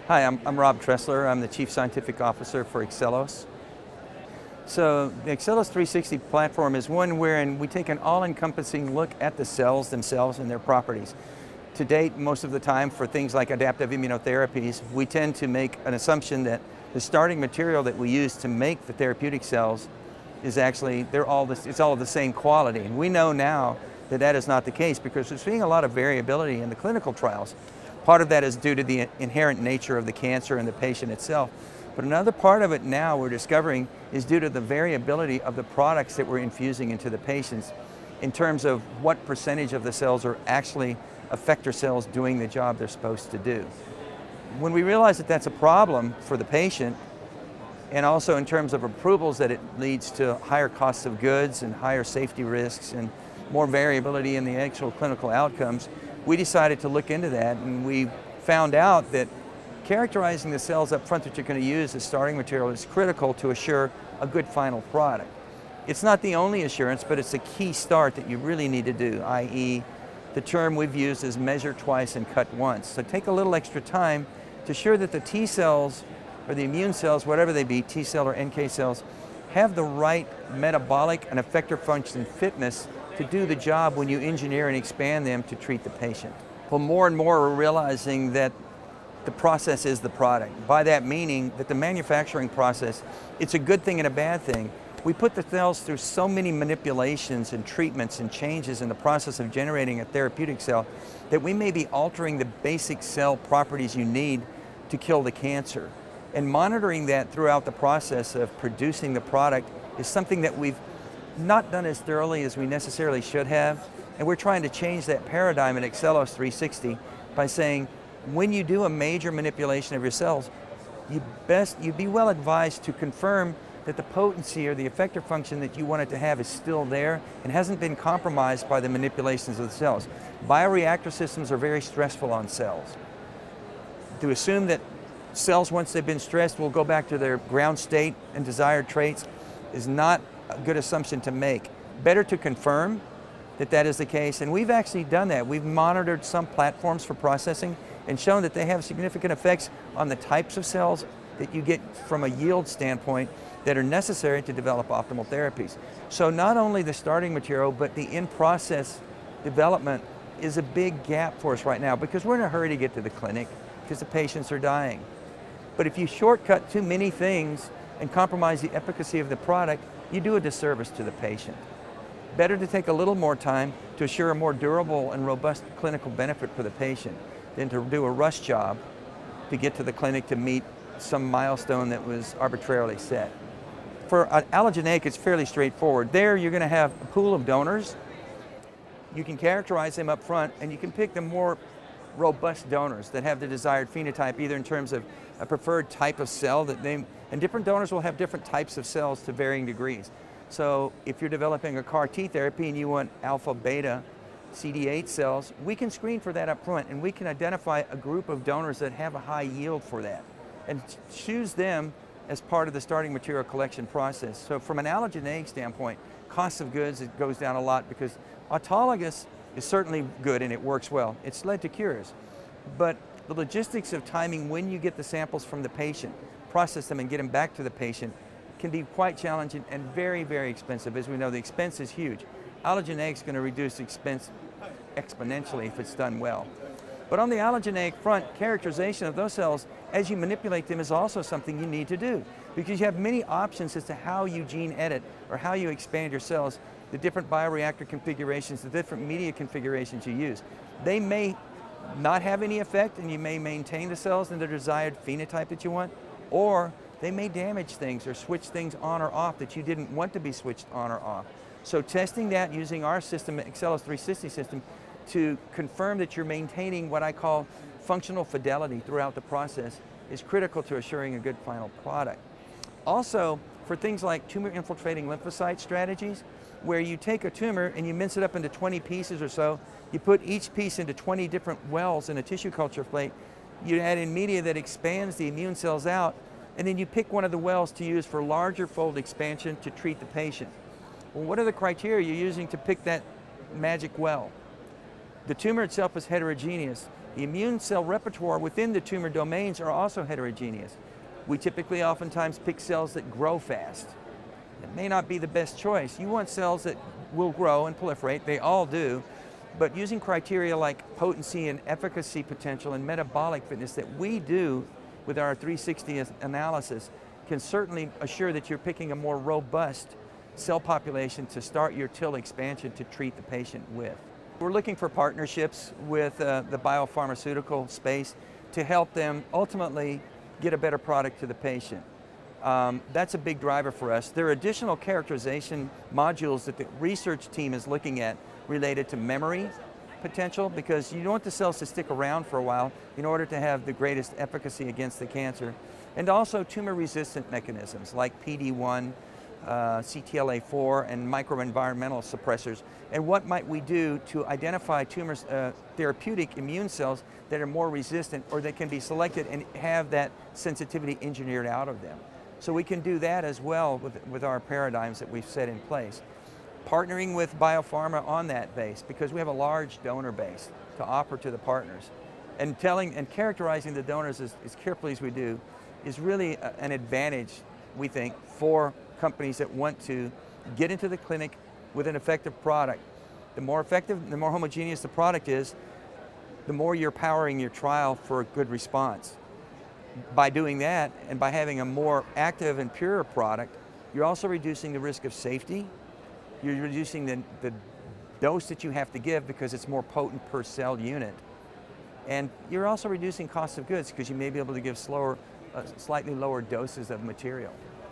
Hi, I'm Rob Tressler. I'm the Chief Scientific Officer for Excellos. So the Excellos 360 platform is one wherein we take an all-encompassing look at the cells themselves and their properties. To date, most of the time for things like adaptive immunotherapies, we tend to make an assumption that the starting material that we use to make the therapeutic cells is actually, it's all of the same quality. And we know now that that is not the case because we're seeing a lot of variability in the clinical trials. Part of that is due to the inherent nature of the cancer and the patient itself. But another part of it now we're discovering is due to the variability of the products that we're infusing into the patients in terms of what percentage of the cells are actually effector cells doing the job they're supposed to do. When we realize that that's a problem for the patient, and also in terms of approvals that it leads to higher costs of goods and higher safety risks and more variability in the actual clinical outcomes, we decided to look into that, and we found out that characterizing the cells up front that you're going to use as starting material is critical to assure a good final product. It's not the only assurance, but it's a key start that you really need to do, i.e. the term we've used is measure twice and cut once. So take a little extra time to assure that the T cells or the immune cells, whatever they be, T cell or NK cells, have the right metabolic and effector function fitness to do the job when you engineer and expand them to treat the patient. Well, more and more we're realizing that the process is the product. By that meaning that the manufacturing process, it's a good thing and a bad thing. We put the cells through so many manipulations and treatments and changes in the process of generating a therapeutic cell that we may be altering the basic cell properties you need to kill the cancer. And monitoring that throughout the process of producing the product is something that we've not done as thoroughly as we necessarily should have, and we're trying to change that paradigm at Excellos 360 by saying when you do a major manipulation of your cells, you'd be well advised to confirm that the potency or the effector function that you want it to have is still there and hasn't been compromised by the manipulations of the cells. Bioreactor systems are very stressful on cells. To assume that cells, once they've been stressed, will go back to their ground state and desired traits is not a good assumption to make. Better to confirm that that is the case, and we've actually done that. We've monitored some platforms for processing and shown that they have significant effects on the types of cells that you get from a yield standpoint that are necessary to develop optimal therapies. So not only the starting material, but the in-process development is a big gap for us right now because we're in a hurry to get to the clinic because the patients are dying. But if you shortcut too many things and compromise the efficacy of the product, you do a disservice to the patient. Better to take a little more time to assure a more durable and robust clinical benefit for the patient than to do a rush job to get to the clinic to meet some milestone that was arbitrarily set. For allogeneic, it's fairly straightforward. There you're going to have a pool of donors. You can characterize them up front, and you can pick the more robust donors that have the desired phenotype, either in terms of a preferred type of cell and different donors will have different types of cells to varying degrees. So if you're developing a CAR T therapy and you want alpha, beta, CD8 cells, we can screen for that up front, and we can identify a group of donors that have a high yield for that and choose them as part of the starting material collection process. So from an allogeneic standpoint, cost of goods, it goes down a lot because autologous is certainly good and it works well. It's led to cures. But the logistics of timing when you get the samples from the patient, process them and get them back to the patient can be quite challenging and very, very expensive. As we know, the expense is huge. Allogeneic is going to reduce expense exponentially if it's done well. But on the allogeneic front, characterization of those cells as you manipulate them is also something you need to do because you have many options as to how you gene edit or how you expand your cells, the different bioreactor configurations, the different media configurations you use. They may not have any effect and you may maintain the cells in the desired phenotype that you want, or they may damage things or switch things on or off that you didn't want to be switched on or off. So testing that using our system, Excellos 360 system, to confirm that you're maintaining what I call functional fidelity throughout the process is critical to assuring a good final product. Also, for things like tumor infiltrating lymphocyte strategies, where you take a tumor and you mince it up into 20 pieces or so, you put each piece into 20 different wells in a tissue culture plate, you add in media that expands the immune cells out, and then you pick one of the wells to use for larger fold expansion to treat the patient. Well, what are the criteria you're using to pick that magic well? The tumor itself is heterogeneous. The immune cell repertoire within the tumor domains are also heterogeneous. We typically oftentimes pick cells that grow fast. It may not be the best choice. You want cells that will grow and proliferate, they all do, but using criteria like potency and efficacy potential and metabolic fitness that we do with our 360 analysis can certainly assure that you're picking a more robust cell population to start your TIL expansion to treat the patient with. We're looking for partnerships with the biopharmaceutical space to help them ultimately get a better product to the patient. That's a big driver for us. There are additional characterization modules that the research team is looking at related to memory potential, because you want the cells to stick around for a while in order to have the greatest efficacy against the cancer. And also tumor-resistant mechanisms like PD-1, CTLA-4, and microenvironmental suppressors. And what might we do to identify tumors, therapeutic immune cells that are more resistant or that can be selected and have that sensitivity engineered out of them. So we can do that as well with our paradigms that we've set in place. Partnering with biopharma on that base, because we have a large donor base to offer to the partners. And telling and characterizing the donors as carefully as we do is really an advantage, we think, for companies that want to get into the clinic with an effective product. The more effective, the more homogeneous the product is, the more you're powering your trial for a good response. By doing that, and by having a more active and pure product, you're also reducing the risk of safety. You're reducing the dose that you have to give because it's more potent per cell unit. And you're also reducing cost of goods because you may be able to give slightly lower doses of material.